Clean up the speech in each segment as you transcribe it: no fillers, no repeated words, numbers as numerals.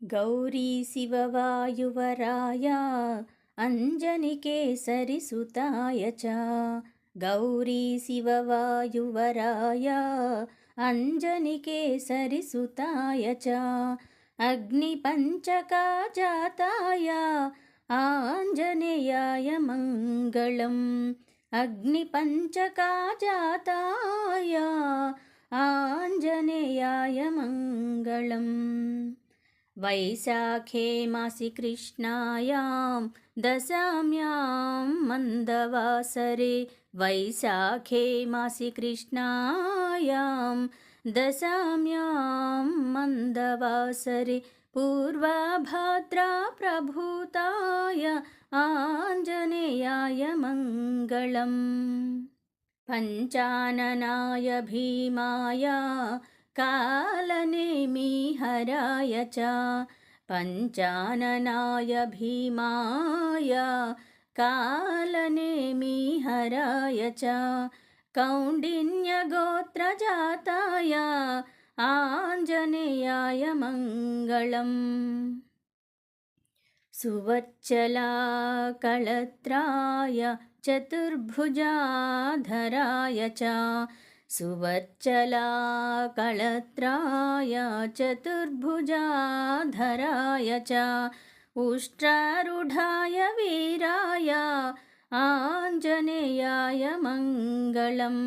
गौरी शिववायुवराय अञ्जनिकेसरिसुताय च गौरी शिववायुवराय अञ्जनिकेसरिसुताय च अग्निपञ्चकाजाताय आञ्जनेयाय मङ्गलम् अग्निपञ्चकाजाताय आञ्जनेयाय मङ्गलम् वैशाखे मासि कृष्णायां दशम्यां मन्दवासरे वैशाखे मासि कृष्णायां दशम्यां मन्दवासरे पूर्वभद्रा प्रभूताय आञ्जनेयाय मङ्गलम् पञ्चाननाय भीमाय कालनेमिहराय च पञ्चाननाय भीमाय कालनेमिहराय च कौण्डिन्यगोत्रजाताय आञ्जनेयाय मङ्गलम् सुवर्चलाकळत्राय चतुर्भुजाधराय च सुवर्चलाकळत्राय चतुर्भुजाधराय च उष्ट्रारूढाय वीराय आञ्जनेयाय मङ्गलम्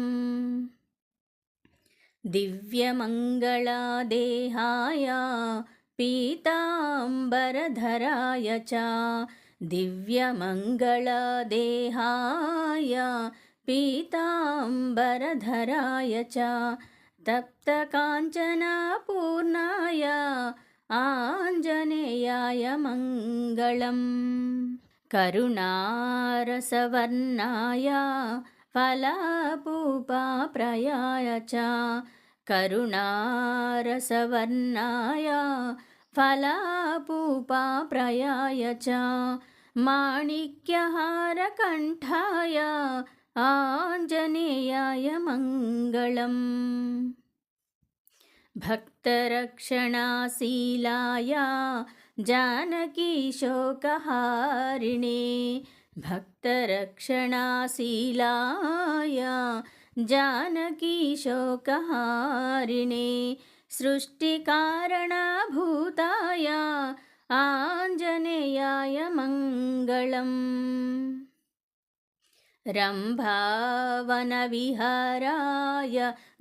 दिव्यमङ्गलादेहाय पीताम्बरधराय च दिव्यमङ्गलदेहाय पीताम्बरधराय च तप्तकाञ्चनपूर्णाय आञ्जनेयाय मङ्गलम् करुणारसवर्णाय फलापूपाप्रयाय च करुणारसवर्णाय फलापूपाप्रयाय च माणिक्यहारकण्ठाय आञ्जनेयाय मङ्गलम् भक्तरक्षणाशीलाय जानकीशोकहारिणे भक्तरक्षणाशीलाय जानकीशोकहारिणे सृष्टिकारणभूताय आञ्जनेयाय मङ्गलम् रम्भावनविहाराय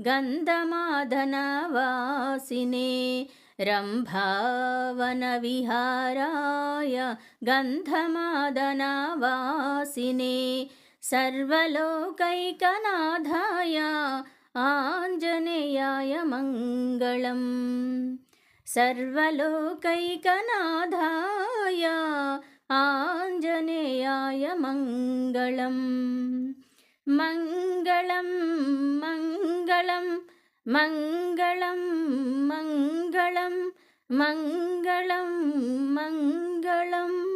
गन्धमादनवासिने रम्भावनविहाराय गन्धमादनवासिने सर्वलोकैकनाथाय आञ्जनेयाय मङ्गलम् सर्वलोकैकनाथाय आञ्जनेयाय मङ्गलम् मङ्गलं मङ्गलं मङ्गलं मङ्गलं मङ्गलं मङ्गलम्